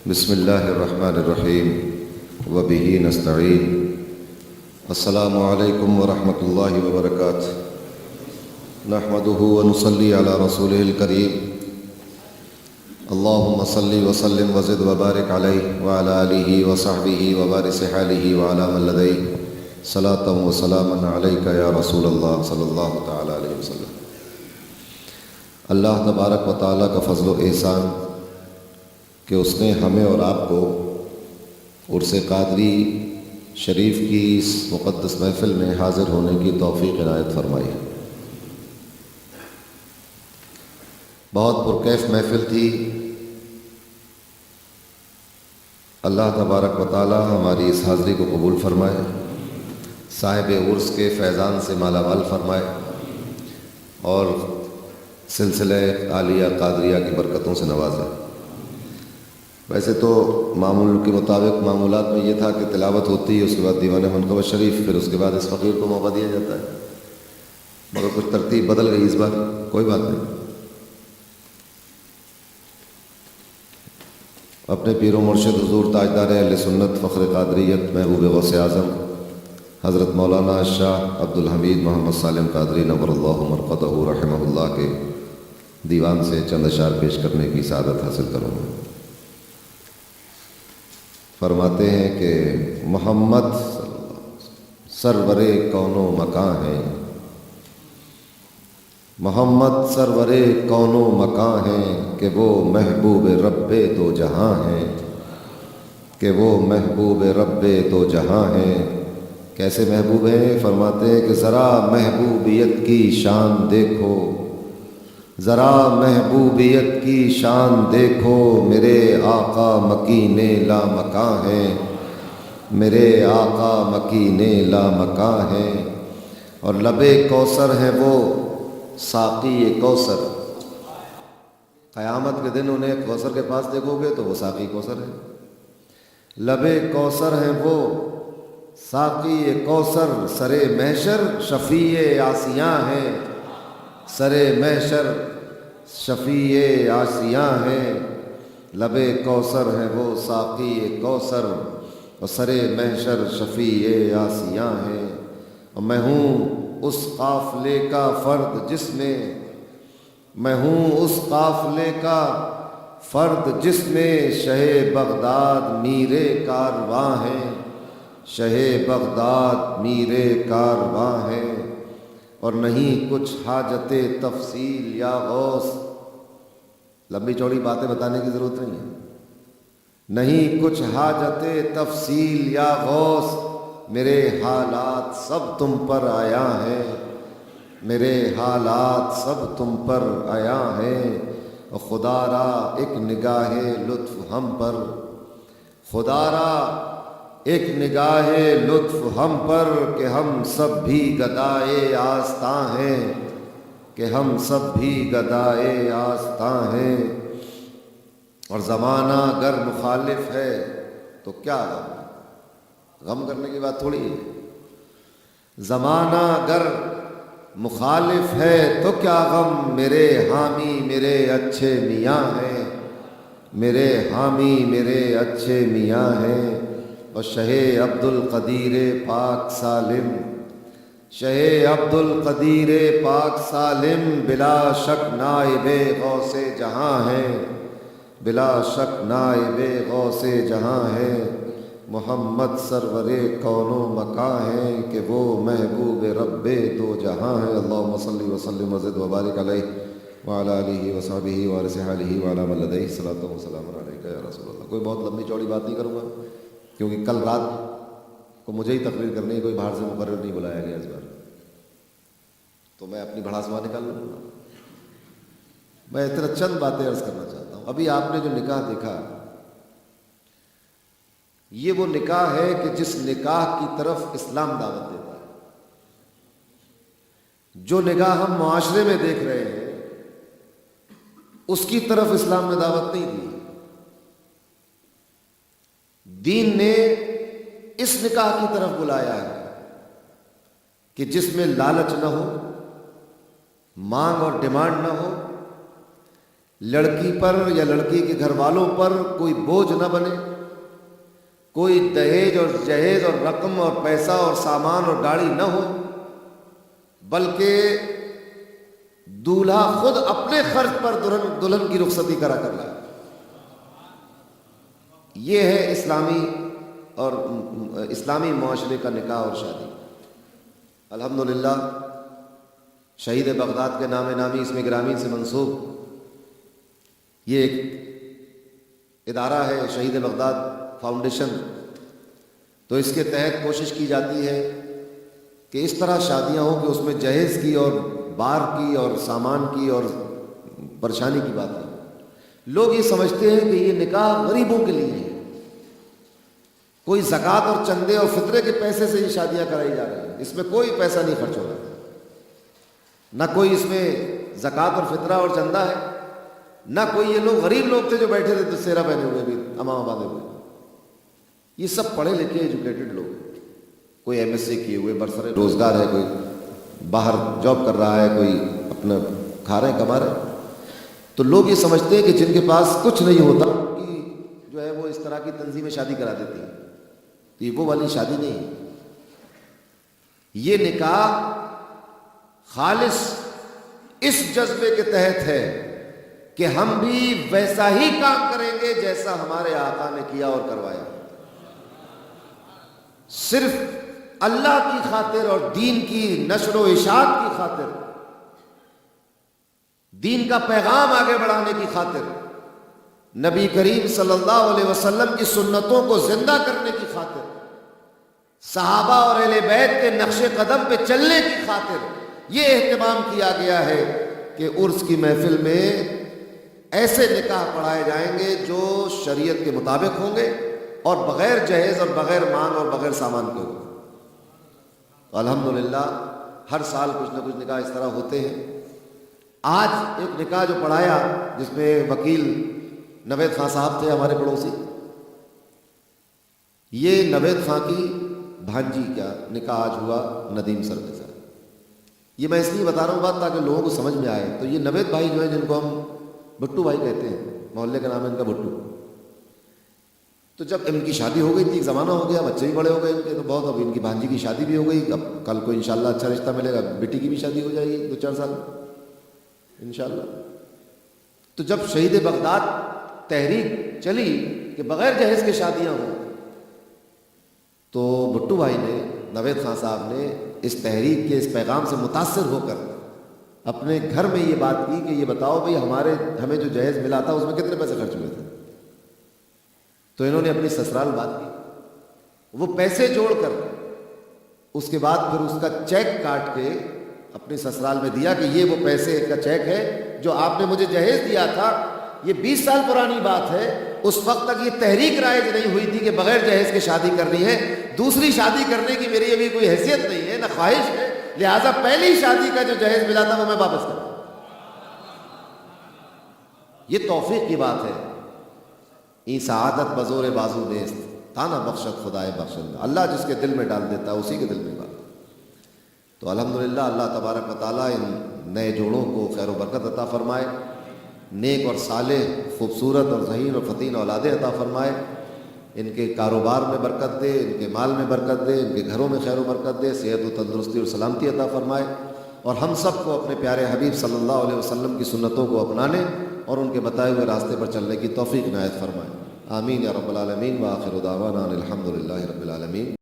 بسم اللہ الرحمن الرحیم وبہ نستعین السلام علیکم ورحمۃ اللہ وبرکاتہ نحمدہ ونصلی علی رسولہ الکریم اللہم صلی وسلم وزد وبارک علیہ وعلی آلہ وصحبہ وبارک حالہ وعلی من لدیہ صلاۃ وسلاما علیک یا رسول اللہ صلی اللہ تعالی علیہ وسلم۔ اللہ تبارک و تعالیٰ کا فضل و احسان کہ اس نے ہمیں اور آپ کو عرس قادری شریف کی اس مقدس محفل میں حاضر ہونے کی توفیق عنایت فرمائی ہے۔ بہت پرکیف محفل تھی۔ اللہ تبارک و تعالی ہماری اس حاضری کو قبول فرمائے، صاحب عرس کے فیضان سے مالا مال فرمائے اور سلسلہ عالیہ قادریہ کی برکتوں سے نوازے۔ ویسے تو معمول کے مطابق معمولات میں یہ تھا کہ تلاوت ہوتی ہے، اس کے بعد دیوان منقبت شریف، پھر اس کے بعد اس فقیر کو موقع دیا جاتا ہے، مگر کچھ ترتیب بدل گئی اس بار۔ کوئی بات نہیں، اپنے پیر و مرشد حضور تاجدار اہل سنت فخر قادریت محبوب غوث اعظم حضرت مولانا شاہ عبد الحمید محمد سالم قادری نور اللہ مرقدہ رحمہ اللہ کے دیوان سے چند اشعار پیش کرنے کی سعادت حاصل کروں گا۔ فرماتے ہیں کہ محمد سرور کون و مکان ہیں، محمد سرور کون و مکان ہیں کہ وہ محبوب رب دو جہاں ہیں، کہ وہ محبوب رب دو جہاں ہیں۔ کیسے محبوب ہیں؟ فرماتے ہیں کہ ذرا محبوبیت کی شان دیکھو، ذرا محبوبیت کی شان دیکھو، میرے آقا مکین لامکاں ہیں، میرے آقا مکین لامکاں ہیں۔ اور لب کوثر ہیں وہ ساقی کوثر، قیامت کے دن انہیں کوثر کے پاس دیکھو گے تو وہ ساقی کوثر ہے۔ لب کوثر ہیں وہ ساقی کوثر، سر محشر شفیع آسیاں ہیں، سر محشر شفیع آسیاں ہیں۔ لب کوثر ہیں وہ ساقی کوثر اور سر محشر شفیع آسیاں ہیں۔ اور میں ہوں اس قافلے کا فرد جس میں، میں ہوں اس قافلے کا فرد جس میں شہ بغداد میر کارواں ہیں، شہ بغداد میر کارواں ہیں۔ اور نہیں کچھ حاجت تفصیل یا غوث، لمبی چوڑی باتیں بتانے کی ضرورت نہیں ہے، نہیں کچھ حاجت تفصیل یا غوث، میرے حالات سب تم پر آیا ہیں، میرے حالات سب تم پر آیا ہیں۔ اور خدا را ایک نگاہ لطف ہم پر، خدا را ایک نگاہ لطف ہم پر، کہ ہم سب بھی گدائے آستاں ہیں، کہ ہم سب بھی گدائے آستاں ہیں۔ اور زمانہ گر مخالف ہے تو کیا غم، غم کرنے کی بات تھوڑی ہے۔ زمانہ گر مخالف ہے تو کیا غم، میرے حامی میرے اچھے میاں ہیں، میرے حامی میرے اچھے میاں ہیں۔ اور شہ عبد القدیر پاک سالم، شہ عبد القدیر پاک سالم بلا شک نائب غوث جہاں ہیں، بلا شک نائب غوث جہاں ہیں۔ محمد سرور کون و مکان ہیں کہ وہ محبوب رب دو جہاں ہیں۔ اللہم صلی وسلم وزد وبارک علیہ وعلی آلہ وصحبہ وارث حالہ وعلی من لدیہ صلاۃ وسلام علیک یا رسول اللہ۔ کوئی بہت لمبی چوڑی بات نہیں کروں گا کیونکہ کل رات کو مجھے ہی تقریر کرنی ہے، کوئی باہر سے مقرر نہیں بلایا گیا اس بار، تو میں اپنی بھڑاسوا نکال لوں گا۔ میں اتنا چند باتیں عرض کرنا چاہتا ہوں۔ ابھی آپ نے جو نکاح دیکھا، یہ وہ نکاح ہے کہ جس نکاح کی طرف اسلام دعوت دیتا ہے۔ جو نکاح ہم معاشرے میں دیکھ رہے ہیں اس کی طرف اسلام نے دعوت نہیں دی۔ دین نے اس نکاح کی طرف بلایا ہے کہ جس میں لالچ نہ ہو، مانگ اور ڈیمانڈ نہ ہو، لڑکی پر یا لڑکی کے گھر والوں پر کوئی بوجھ نہ بنے، کوئی دہیج اور جہیز اور رقم اور پیسہ اور سامان اور گاڑی نہ ہو، بلکہ دولہا خود اپنے خرچ پر دلہن کی رخصتی کرا کر لائے۔ یہ ہے اسلامی معاشرے کا نکاح اور شادی۔ الحمدللہ شہید بغداد کے نام نامی اسم گرامی سے منسوب یہ ایک ادارہ ہے، شہید بغداد فاؤنڈیشن۔ تو اس کے تحت کوشش کی جاتی ہے کہ اس طرح شادیاں ہوں کہ اس میں جہیز کی اور بار کی اور سامان کی اور پریشانی کی بات ہے۔ لوگ یہ سمجھتے ہیں کہ یہ نکاح غریبوں کے لیے ہے، کوئی زکوٰۃ اور چندے اور فطرے کے پیسے سے یہ شادیاں کرائی جا رہی ہیں، اس میں کوئی پیسہ نہیں خرچ ہو رہا، نہ کوئی اس میں زکوٰۃ اور فطرہ اور چندہ ہے، نہ کوئی یہ لوگ غریب لوگ تھے جو بیٹھے تھے سیرا پہنے ہوئے بھی امامہ باندھے ہوئے۔ یہ سب پڑھے لکھے ایجوکیٹڈ لوگ، کوئی ایم ایس سی کیے ہوئے، برسر روزگار ہے، کوئی باہر جاب کر رہا ہے، کوئی اپنا کھا رہے ہیں کما رہے ہیں۔ تو لوگ یہ سمجھتے ہیں کہ جن کے پاس کچھ نہیں ہوتا کہ جو ہے وہ اس طرح کی تنظیمیں شادی کرا دیتی ہیں، تو یہ وہ والی شادی نہیں ہے۔ یہ نکاح خالص اس جذبے کے تحت ہے کہ ہم بھی ویسا ہی کام کریں گے جیسا ہمارے آقا نے کیا اور کروایا، صرف اللہ کی خاطر اور دین کی نشر و اشاعت کی خاطر، دین کا پیغام آگے بڑھانے کی خاطر، نبی کریم صلی اللہ علیہ وسلم کی سنتوں کو زندہ کرنے کی خاطر، صحابہ اور اہل بیت کے نقش قدم پہ چلنے کی خاطر یہ اہتمام کیا گیا ہے کہ عرس کی محفل میں ایسے نکاح پڑھائے جائیں گے جو شریعت کے مطابق ہوں گے اور بغیر جہیز اور بغیر مانگ اور بغیر سامان کے ہوں گے۔ الحمدللہ ہر سال کچھ نہ کچھ نکاح اس طرح ہوتے ہیں۔ آج ایک نکاح جو پڑھایا جس میں وکیل نوید خان صاحب تھے ہمارے پڑوسی، یہ نوید خان کی بھانجی کا نکاح آج ہوا ندیم سر کے ساتھ۔ یہ میں اس لیے بتا رہا ہوں بات تاکہ لوگوں کو سمجھ میں آئے۔ تو یہ نوید بھائی جو ہیں جن کو ہم بھٹو بھائی کہتے ہیں، محلے کا نام ہے ان کا بھٹو، تو جب ان کی شادی ہو گئی تھی، ایک زمانہ ہو گیا، بچے بھی بڑے ہو گئے ان کے، تو بہت اب ان کی بھانجی کی شادی بھی ہو گئی، اب کل کو انشاءاللہ اچھا رشتہ ملے گا، بیٹی کی بھی شادی ہو جائے گی 2-4 سال انشاءاللہ۔ تو جب شہید بغداد تحریک چلی کہ بغیر جہیز کے شادیاں ہوں، تو بھٹو بھائی نے، نوید خان صاحب نے اس تحریک کے اس پیغام سے متاثر ہو کر اپنے گھر میں یہ بات کی کہ یہ بتاؤ بھئی ہمیں جو جہیز ملا تھا اس میں کتنے پیسے خرچ ہوئے تھے۔ تو انہوں نے اپنی سسرال بات کی، وہ پیسے جوڑ کر اس کے بعد پھر اس کا چیک کاٹ کے اپنی سسرال میں دیا کہ یہ وہ پیسے کا چیک ہے جو آپ نے مجھے جہیز دیا تھا۔ یہ 20 سال پرانی بات ہے، اس وقت تک یہ تحریک رائج نہیں ہوئی تھی کہ بغیر جہیز کے شادی کرنی ہے، دوسری شادی کرنے کی میری ابھی کوئی حیثیت نہیں ہے نہ خواہش ہے، لہٰذا پہلی شادی کا جو جہیز ملا تھا وہ میں واپس کروں۔ یہ توفیق کی بات ہے۔ ای سعادت بزور بازو نیست، تانا بخشت خدائے بخشندہ، اللہ جس کے دل میں ڈال دیتا ہے اسی کے دل میں بات۔ تو الحمدللہ اللہ تبارک و تعالیٰ ان نئے جوڑوں کو خیر و برکت عطا فرمائے، نیک اور صالح، خوبصورت اور ذہین اور فتین اولادیں عطا فرمائے، ان کے کاروبار میں برکت دے، ان کے مال میں برکت دے، ان کے گھروں میں خیر و برکت دے، صحت و تندرستی اور سلامتی عطا فرمائے، اور ہم سب کو اپنے پیارے حبیب صلی اللہ علیہ وسلم کی سنتوں کو اپنانے اور ان کے بتائے ہوئے راستے پر چلنے کی توفیق عنایت فرمائے۔ آمین یا رب العالمین، وآخر دعوانا ان الحمد للہ رب العالمین۔